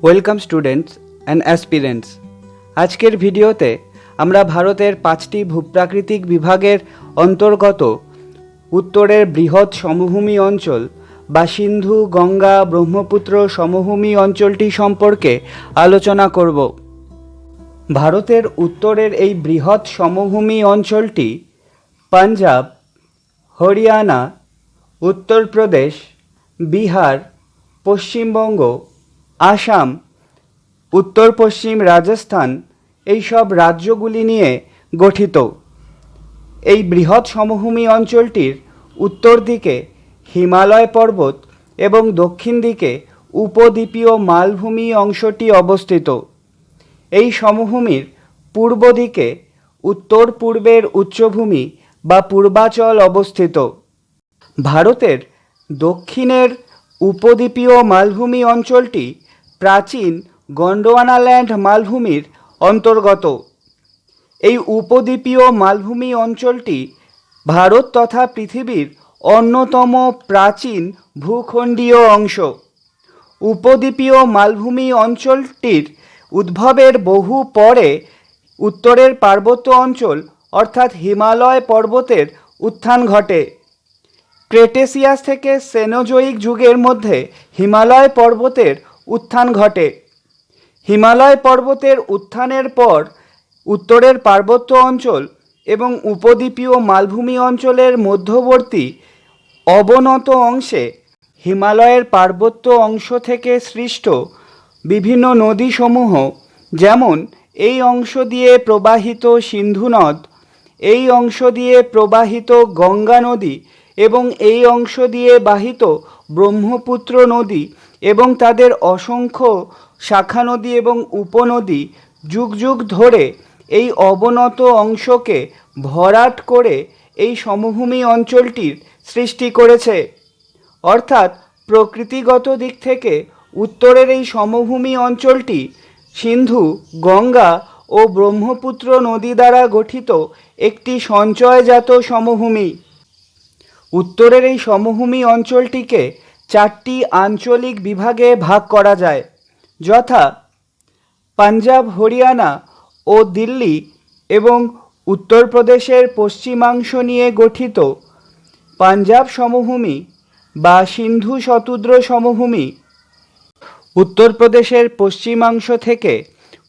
Welcome students and aspirants. আজকের ভিডিওতে আমরা ভারতের 5টি ভূপ্রাকৃতিক বিভাগের অন্তর্গত উত্তরের বৃহৎ সমভূমি অঞ্চল বা সিন্ধু গঙ্গা ব্রহ্মপুত্র সমভূমি অঞ্চলটি সম্পর্কে আলোচনা করব। ভারতের উত্তরের এই বৃহৎ সমভূমি অঞ্চলটি পাঞ্জাব, হরিয়ানা, উত্তরপ্রদেশ, বিহার, পশ্চিমবঙ্গ, আসাম, উত্তর পশ্চিম রাজস্থান এইসব রাজ্যগুলি নিয়ে গঠিত। এই বৃহৎ সমভূমি অঞ্চলটির উত্তর দিকে হিমালয় পর্বত এবং দক্ষিণ দিকে উপদ্বীপীয় মালভূমি অংশটি অবস্থিত। এই সমভূমির পূর্ব দিকে উত্তর পূর্বের উচ্চভূমি বা পূর্বাচল অবস্থিত। ভারতের দক্ষিণের উপদ্বীপীয় মালভূমি অঞ্চলটি প্রাচীন গন্ডোয়ানাল্যান্ড মালভূমির অন্তর্গত। এই উপদ্বীপীয় মালভূমি অঞ্চলটি ভারত তথা পৃথিবীর অন্যতম প্রাচীন ভূখণ্ডীয় অংশ। উপদ্বীপীয় মালভূমি অঞ্চলটির উদ্ভবের বহু পরে উত্তরের পার্বত্য অঞ্চল অর্থাৎ হিমালয় পর্বতের উত্থান ঘটে। ক্রেটেসিয়াস থেকে সেনোজোয়িক যুগের মধ্যে হিমালয় পর্বতের উত্থান ঘটে। হিমালয় পর্বতের উত্থানের পর উত্তরের পার্বত্য অঞ্চল এবং উপদ্বীপীয় মালভূমি অঞ্চলের মধ্যবর্তী অবনত অংশে হিমালয়ের পার্বত্য অংশ থেকে সৃষ্ট বিভিন্ন নদীসমূহ, যেমন এই অংশ দিয়ে প্রবাহিত সিন্ধু নদ, এই অংশ দিয়ে প্রবাহিত গঙ্গা নদী এবং এই অংশ দিয়ে বাহিত ব্রহ্মপুত্র নদী এবং তাদের অসংখ্য শাখা নদী এবং উপনদী যুগ যুগ ধরে এই অবনত অংশকে ভরাট করে এই সমভূমি অঞ্চলটির সৃষ্টি করেছে। অর্থাৎ প্রকৃতিগত দিক থেকে উত্তরের এই সমভূমি অঞ্চলটি সিন্ধু, গঙ্গা ও ব্রহ্মপুত্র নদী দ্বারা গঠিত একটি সঞ্চয়জাত সমভূমি। উত্তরের এই সমভূমি অঞ্চলটিকে 4টি আঞ্চলিক বিভাগে ভাগ করা যায়, যথা পাঞ্জাব, হরিয়ানা ও দিল্লি এবং উত্তরপ্রদেশের পশ্চিমাংশ নিয়ে গঠিত পাঞ্জাব সমভূমি বা সিন্ধু শতদ্র সমভূমি, উত্তরপ্রদেশের পশ্চিমাংশ থেকে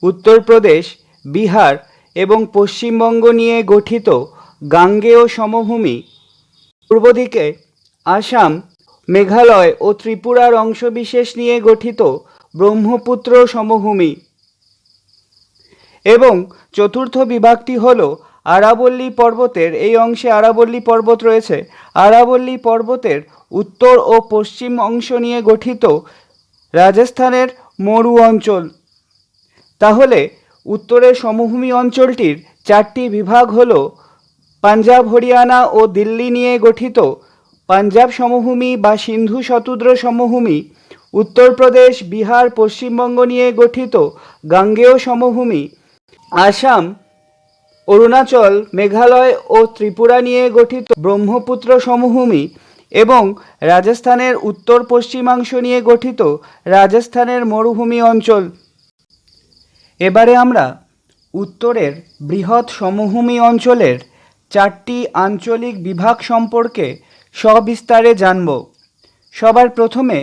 উত্তরপ্রদেশ, বিহার এবং পশ্চিমবঙ্গ নিয়ে গঠিত গাঙ্গেয় সমভূমি, পূর্ব দিকে আসাম, মেঘালয় ও ত্রিপুরার অংশবিশেষ নিয়ে গঠিত ব্রহ্মপুত্র সমভূমি এবং চতুর্থ বিভাগটি হল আরাবল্লী পর্বতের, এই অংশে আরাবল্লী পর্বত রয়েছে, আরাবল্লী পর্বতের উত্তর ও পশ্চিম অংশ নিয়ে গঠিত রাজস্থানের মরু অঞ্চল। তাহলে উত্তরের সমভূমি অঞ্চলটির 4টি বিভাগ হল পাঞ্জাব, হরিয়ানা ও দিল্লি নিয়ে গঠিত পাঞ্জাব সমভূমি বা সিন্ধু শতদ্র সমভূমি, উত্তরপ্রদেশ, বিহার, পশ্চিমবঙ্গ নিয়ে গঠিত গাঙ্গেয় সমভূমি, আসাম, অরুণাচল, মেঘালয় ও ত্রিপুরা নিয়ে গঠিত ব্রহ্মপুত্র সমভূমি এবং রাজস্থানের উত্তর পশ্চিমাংশ নিয়ে গঠিত রাজস্থানের মরুভূমি অঞ্চল। এবারে আমরা উত্তরের বৃহৎ সমভূমি অঞ্চলের 4টি আঞ্চলিক বিভাগ সম্পর্কে সবিস্তারে জানব। সবার প্রথমে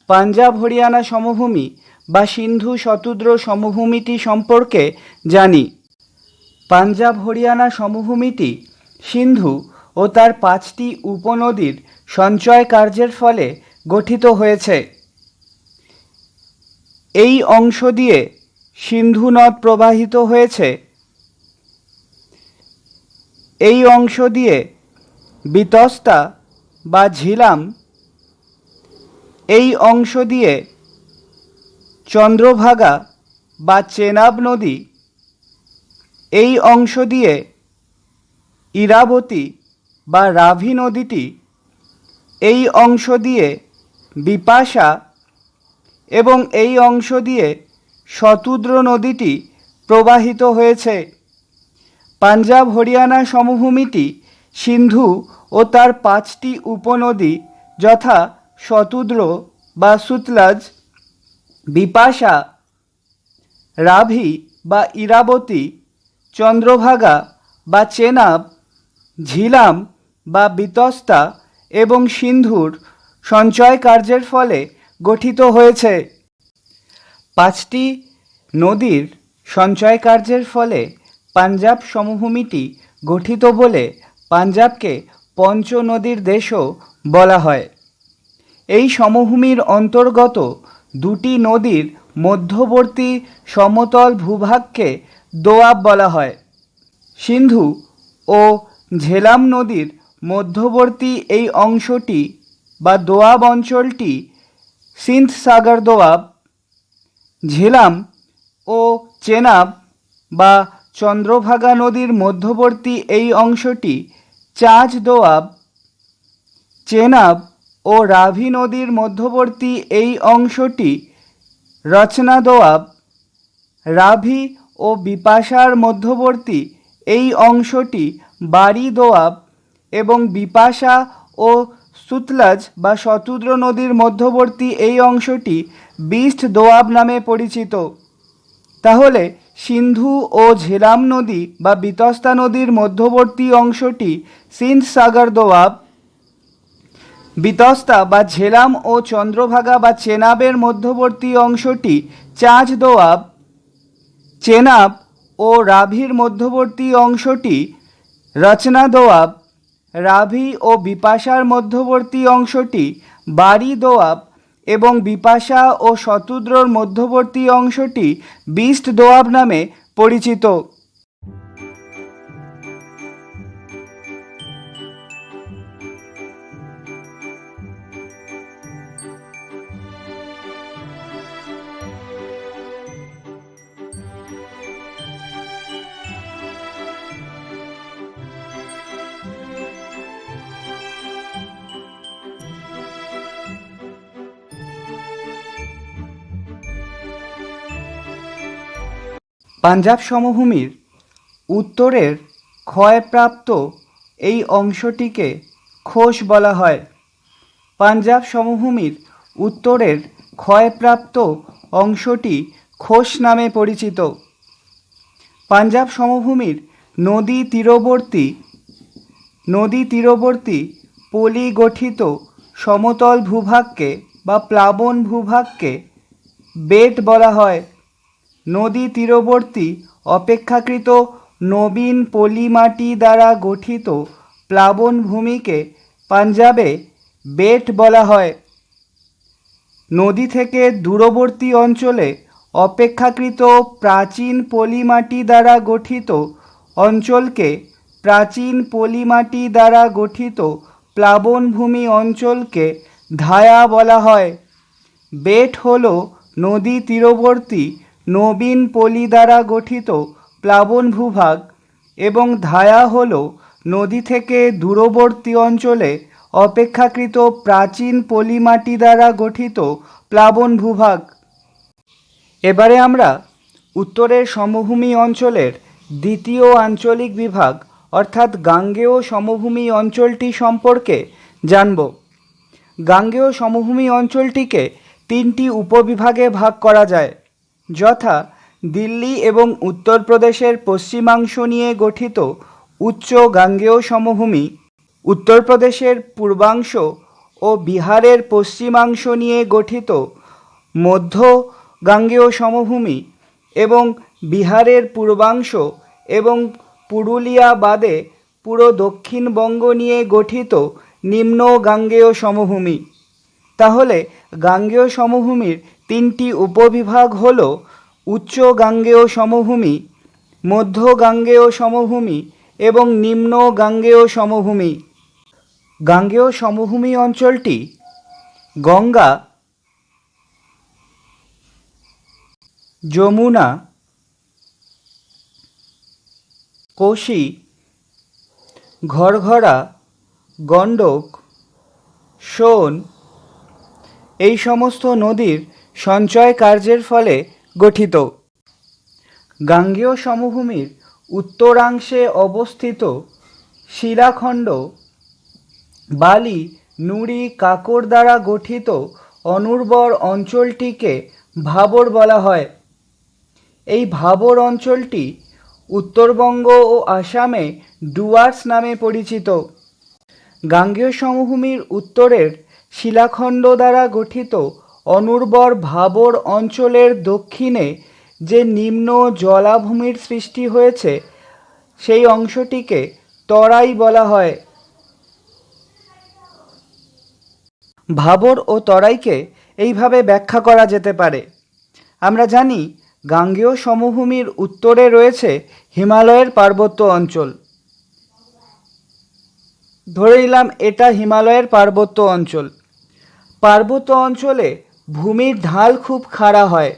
পাঞ্জাব হরিয়ানা সমভূমি বা সিন্ধু শতদ্র সমভূমিটি সম্পর্কে জানি। পাঞ্জাব হরিয়ানা সমভূমিটি সিন্ধু ও তার 5টি উপনদীর সঞ্চয় কার্যের ফলে গঠিত হয়েছে। এই অংশ দিয়ে সিন্ধু নদ প্রবাহিত হয়েছে। এই অংশ দিয়ে বিতস্তা বা ঝিলাম, এই অংশ দিয়ে চন্দ্রভাগা বা চেনাব নদী, এই অংশ দিয়ে ইরাবতী বা রাভি নদীটি, এই অংশ দিয়ে বিপাশা এবং এই অংশ দিয়ে শতদ্র নদীটি প্রবাহিত হয়েছে। পাঞ্জাব হরিয়ানা সমভূমিটি সিন্ধু ও তার 5টি উপনদী যথা শতদ্র বা সুতলাজ, বিপাশা, রাভি বা ইরাবতী, চন্দ্রভাগা বা চেনাব, ঝিলাম বা বিতস্তা এবং সিন্ধুর সঞ্চয় কার্যের ফলে গঠিত হয়েছে। পাঁচটি নদীর সঞ্চয় কার্যের ফলে পাঞ্জাব সমভূমিটি গঠিত বলে পাঞ্জাবকে পঞ্চ নদীর দেশও বলা হয়। এই সমভূমির অন্তর্গত দুটি নদীর মধ্যবর্তী সমতল ভূভাগকে দোয়াব বলা হয়। সিন্ধু ও ঝেলাম নদীর মধ্যবর্তী এই অংশটি বা দোয়াব অঞ্চলটি সিন্ধ সাগর দোয়াব। ঝেলাম ও চেনাব বা চন্দ্রভাগা নদীর মধ্যবর্তী এই অংশটি চাঁচ দোয়াব। চেনাব ও রাভি নদীর মধ্যবর্তী এই অংশটি রচনা দোয়াব। রাভি ও বিপাশার মধ্যবর্তী এই অংশটি বারি দোয়াব এবং বিপাশা ও সুতলাজ বা শতুদ্র নদীর মধ্যবর্তী এই অংশটি বিস্ট দোয়াব নামে পরিচিত। তাহলে সিন্ধু ও ঝেলাম নদী বা বিতস্তা নদীর মধ্যবর্তী অংশটি সিন্ধ সাগর দোয়াব। বিতস্তা বা ঝেলাম ও চন্দ্রভাগা বা চেনাবের মধ্যবর্তী অংশটি চাঁচ দোয়াব। চেনাব ও রাভির মধ্যবর্তী অংশটি রচনা দোয়াব। রাভি ও বিপাশার মধ্যবর্তী অংশটি বারি দোয়াব এবং বিপাশা ও শতুদ্রর মধ্যবর্তী অংশটি বিস্ট দোয়াব নামে পরিচিত। পাঞ্জাব সমভূমির উত্তরের ক্ষয়প্রাপ্ত এই অংশটিকে খোস বলা হয়। পাঞ্জাব সমভূমির উত্তরের ক্ষয়প্রাপ্ত অংশটি খোস নামে পরিচিত। পাঞ্জাব সমভূমির নদী তীরবর্তী পলি গঠিত সমতল ভূভাগকে বা প্লাবন ভূভাগকে বেট বলা হয়। নদী তীরবর্তী অপেক্ষাকৃত নবীন পলিমাটি দ্বারা গঠিত প্লাবন ভূমিকে পাঞ্জাবে বেট বলা হয়। নদী থেকে দূরবর্তী অঞ্চলে অপেক্ষাকৃত প্রাচীন পলিমাটি দ্বারা গঠিত অঞ্চলকে প্রাচীন পলিমাটি দ্বারা গঠিত প্লাবনভূমি অঞ্চলকে ধায়া বলা হয়। বেট হল নদী তীরবর্তী নবীন পলি দ্বারা গঠিত প্লাবন ভূভাগ এবং ধায়া হল নদী থেকে দূরবর্তী অঞ্চলে অপেক্ষাকৃত প্রাচীন পলিমাটি দ্বারা গঠিত প্লাবন ভূভাগ। এবারে আমরা উত্তরের সমভূমি অঞ্চলের দ্বিতীয় আঞ্চলিক বিভাগ অর্থাৎ গাঙ্গেয় সমভূমি অঞ্চলটি সম্পর্কে জানব। গাঙ্গেয় সমভূমি অঞ্চলটিকে তিনটি উপবিভাগে ভাগ করা যায়, যথা দিল্লি এবং উত্তরপ্রদেশের পশ্চিমাংশ নিয়ে গঠিত উচ্চ গাঙ্গেয় সমভূমি, উত্তরপ্রদেশের পূর্বাংশ ও বিহারের পশ্চিমাংশ নিয়ে গঠিত মধ্য গাঙ্গেয় সমভূমি এবং বিহারের পূর্বাংশ এবং পুরুলিয়া বাদে পুরো দক্ষিণবঙ্গ নিয়ে গঠিত নিম্ন গাঙ্গেয় সমভূমি। তাহলে গাঙ্গেয় সমভূমির তিনটি উপবিভাগ হল উচ্চ গাঙ্গেয় সমভূমি, মধ্য গাঙ্গেয় সমভূমি এবং নিম্ন গাঙ্গেয় সমভূমি। গাঙ্গেয় সমভূমি অঞ্চলটি গঙ্গা, যমুনা, কোশি, ঘরঘরা, গণ্ডক, সোন এই সমস্ত নদীর সঞ্চয় কার্যের ফলে গঠিত। গাঙ্গেয় সমভূমির উত্তরাংশে অবস্থিত শিলাখণ্ড, বালি, নুড়ি, কাকর দ্বারা গঠিত অনুর্বর অঞ্চলটিকে ভাবর বলা হয়। এই ভাবর অঞ্চলটি উত্তরবঙ্গ ও আসামে ডুয়ার্স নামে পরিচিত। গাঙ্গেয় সমভূমির উত্তরের শিলাখণ্ড দ্বারা গঠিত অনুর্বর ভাবর অঞ্চলের দক্ষিণে যে নিম্ন জলাভূমির সৃষ্টি হয়েছে সেই অংশটিকে তরাই বলা হয়। ভাবর ও তরাইকে এইভাবে ব্যাখ্যা করা যেতে পারে। আমরা জানি গাঙ্গেয় সমভূমির উত্তরে রয়েছে হিমালয়ের পার্বত্য অঞ্চল। ধরে নিলাম এটা হিমালয়ের পার্বত্য অঞ্চল। পার্বত্য অঞ্চলে ভূমির ঢাল খুব খাড়া হয়।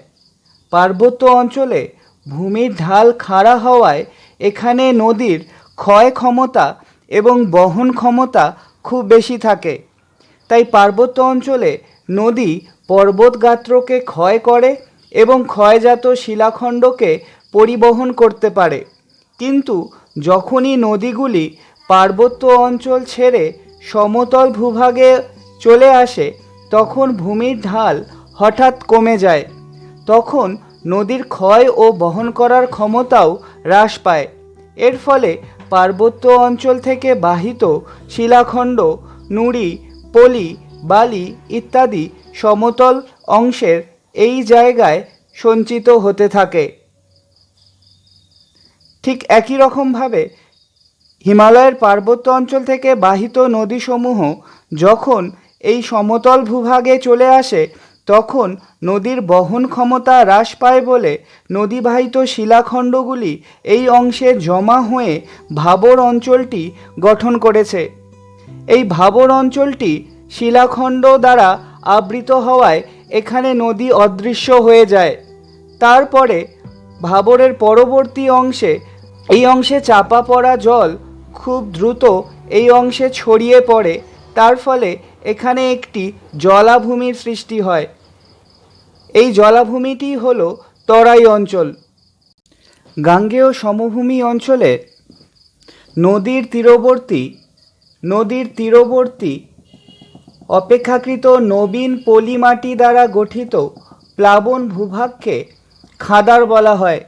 পার্বত্য অঞ্চলে ভূমির ঢাল খাড়া হওয়ায় এখানে নদীর ক্ষয় ক্ষমতা এবং বহন ক্ষমতা খুব বেশি থাকে। তাই পার্বত্য অঞ্চলে নদী পর্বতগাত্রকে ক্ষয় করে এবং ক্ষয়জাত শিলাখণ্ডকে পরিবহন করতে পারে। কিন্তু যখনই নদীগুলি পার্বত্য অঞ্চল ছেড়ে সমতল ভূভাগে চলে আসে তখন ভূমির ঢাল হঠাৎ কমে যায়। তখন নদীর ক্ষয় ও বহন করার ক্ষমতাও হ্রাস পায়। এর ফলে পার্বত্য অঞ্চল থেকে বাহিত শিলাখণ্ড, নুড়ি, পলি, বালি ইত্যাদি সমতল অংশের এই জায়গায় সঞ্চিত হতে থাকে। ঠিক একই রকমভাবে হিমালয়ের পার্বত্য অঞ্চল থেকে বাহিত নদীসমূহ যখন এই সমতল ভূভাগে চলে আসে তখন নদীর বহন ক্ষমতা হ্রাস পায় বলে নদীবাহিত শিলাখণ্ডগুলি এই অংশে জমা হয়ে ভাবর অঞ্চলটি গঠন করেছে। এই ভাবর অঞ্চলটি শিলাখণ্ড দ্বারা আবৃত হওয়ায় এখানে নদী অদৃশ্য হয়ে যায়। তারপরে ভাবরের পরবর্তী অংশে এই অংশে চাপা পড়া জল খুব দ্রুত এই অংশে ছড়িয়ে পড়ে। তার ফলে এখানে একটি জলাভূমির সৃষ্টি হয়। এই জলাভূমিটি হল তরাই অঞ্চল। গাঙ্গেয় সমভূমি অঞ্চলে নদীর তীরবর্তী অপেক্ষাকৃত নবীন পলিমাটি দ্বারা গঠিত প্লাবন ভূভাগকে খাদার বলা হয়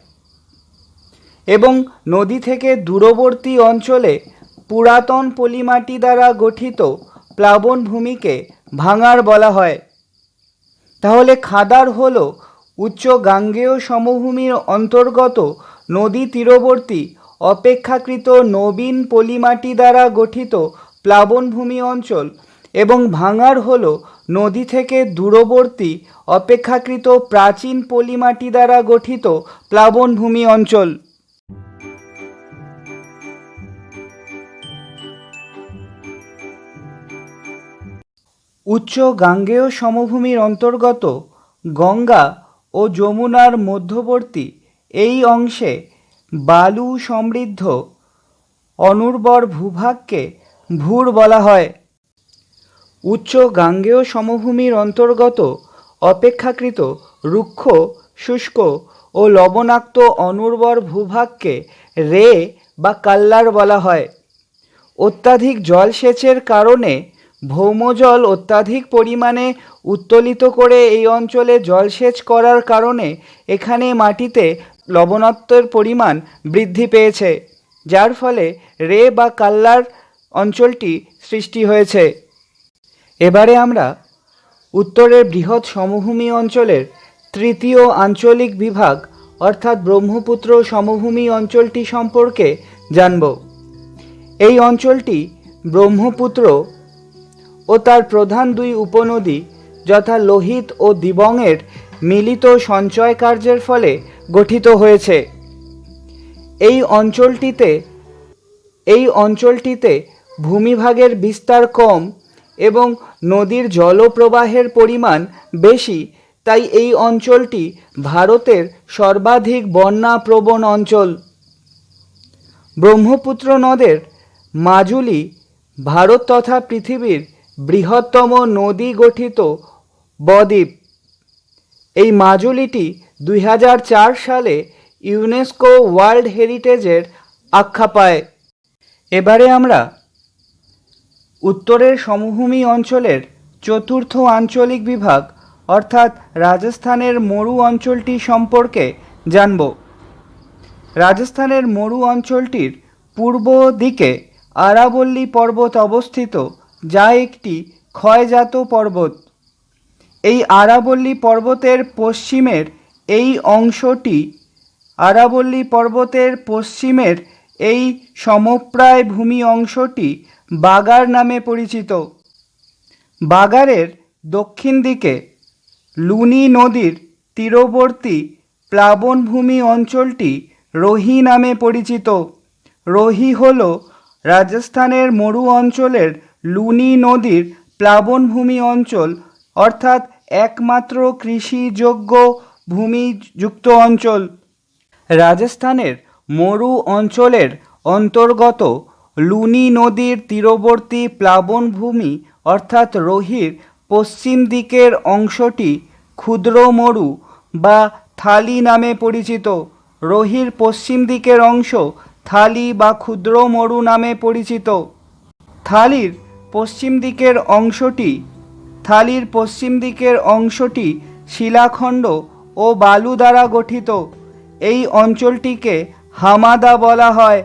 এবং নদী থেকে দূরবর্তী অঞ্চলে পুরাতন পলিমাটি দ্বারা গঠিত প্লাবন ভূমিকে ভাঙার বলা হয়। তাহলে খাদার হল উচ্চ গাঙ্গেয় সমভূমির অন্তর্গত নদী তীরবর্তী অপেক্ষাকৃত নবীন পলিমাটি দ্বারা গঠিত প্লাবনভূমি অঞ্চল এবং ভাঙার হল নদী থেকে দূরবর্তী অপেক্ষাকৃত প্রাচীন পলিমাটি দ্বারা গঠিত প্লাবনভূমি অঞ্চল। উচ্চ গাঙ্গেয় সমভূমির অন্তর্গত গঙ্গা ও যমুনার মধ্যবর্তী এই অংশে বালু সমৃদ্ধ অনুর্বর ভূভাগকে ভূর বলা হয়। উচ্চ গাঙ্গেয় সমভূমির অন্তর্গত অপেক্ষাকৃত রুক্ষ, শুষ্ক ও লবণাক্ত অনুর্বর ভূভাগকে রে বা কাল্লার বলা হয়। অত্যাধিক জলসেচের কারণে ভৌমজল অত্যাধিক পরিমাণে উত্তোলিত করে এই অঞ্চলে জলসেচ করার কারণে এখানে মাটিতে লবণাক্তের পরিমাণ বৃদ্ধি পেয়েছে, যার ফলে রে বা কাল্লার অঞ্চলটি সৃষ্টি হয়েছে। এবারে আমরা উত্তরের বৃহৎ সমভূমি অঞ্চলের তৃতীয় আঞ্চলিক বিভাগ অর্থাৎ ব্রহ্মপুত্র সমভূমি অঞ্চলটি সম্পর্কে জানব। এই অঞ্চলটি ব্রহ্মপুত্র ও তার প্রধান দুই উপনদী যথা লোহিত ও দিবংয়ের মিলিত সঞ্চয় কার্যের ফলে গঠিত হয়েছে। এই অঞ্চলটিতে ভূমিভাগের বিস্তার কম এবং নদীর জলপ্রবাহের পরিমাণ বেশি, তাই এই অঞ্চলটি ভারতের সর্বাধিক বন্যাপ্রবণ অঞ্চল। ব্রহ্মপুত্র নদের মাজুলি ভারত তথা পৃথিবীর বৃহত্তম নদী গঠিত বদ্বীপ। এই মাজুলিটি 2004 সালে ইউনেস্কো ওয়ার্ল্ড হেরিটেজের আখ্যা পায়। এবারে আমরা উত্তরের সমভূমি অঞ্চলের চতুর্থ আঞ্চলিক বিভাগ অর্থাৎ রাজস্থানের মরু অঞ্চলটি সম্পর্কে জানব। রাজস্থানের মরু অঞ্চলটির পূর্ব দিকে আরাবল্লী পর্বত অবস্থিত, যা একটি ক্ষয়জাত পর্বত। এই আরাবল্লী পর্বতের পশ্চিমের এই অংশটি আরাবল্লী পর্বতের পশ্চিমের এই সমপ্রায় ভূমি অংশটি বাগার নামে পরিচিত। বাগারের দক্ষিণ দিকে লুনি নদীর তীরবর্তী প্লাবনভূমি অঞ্চলটি রোহি নামে পরিচিত। রোহি হল রাজস্থানের মরু অঞ্চলের লুনি নদীর প্লাবনভূমি অঞ্চল, অর্থাৎ একমাত্র কৃষিযোগ্য ভূমিযুক্ত অঞ্চল। রাজস্থানের মরু অঞ্চলের অন্তর্গত লুনি নদীর তীরবর্তী প্লাবনভূমি অর্থাৎ রোহির পশ্চিম দিকের অংশটি ক্ষুদ্র মরু বা থালি নামে পরিচিত। রোহির পশ্চিম দিকের অংশ থালি বা ক্ষুদ্র মরু নামে পরিচিত। থালির পশ্চিম দিকের অংশটি শিলাখণ্ড ও বালু দ্বারা গঠিত। এই অঞ্চলটিকে হামাদা বলা হয়।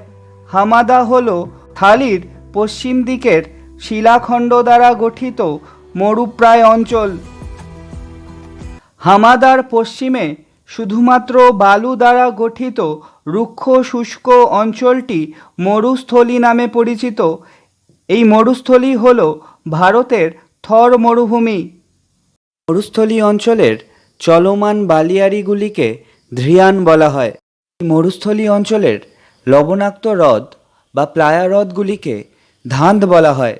হামাদা হল থালির পশ্চিম দিকের শিলাখণ্ড দ্বারা গঠিত মরুপ্রায় অঞ্চল। হামাদার পশ্চিমে শুধুমাত্র বালু দ্বারা গঠিত রুক্ষ শুষ্ক অঞ্চলটি মরুস্থলী নামে পরিচিত। এই মরুস্থলী হল ভারতের থর মরুভূমি। মরুস্থলী অঞ্চলের চলমান বালিয়াড়িগুলিকে ধ্রিয়ান বলা হয়। এই মরুস্থলী অঞ্চলের লবণাক্ত হ্রদ বা প্লায়া হ্রদগুলিকে ধাঁধ বলা হয়।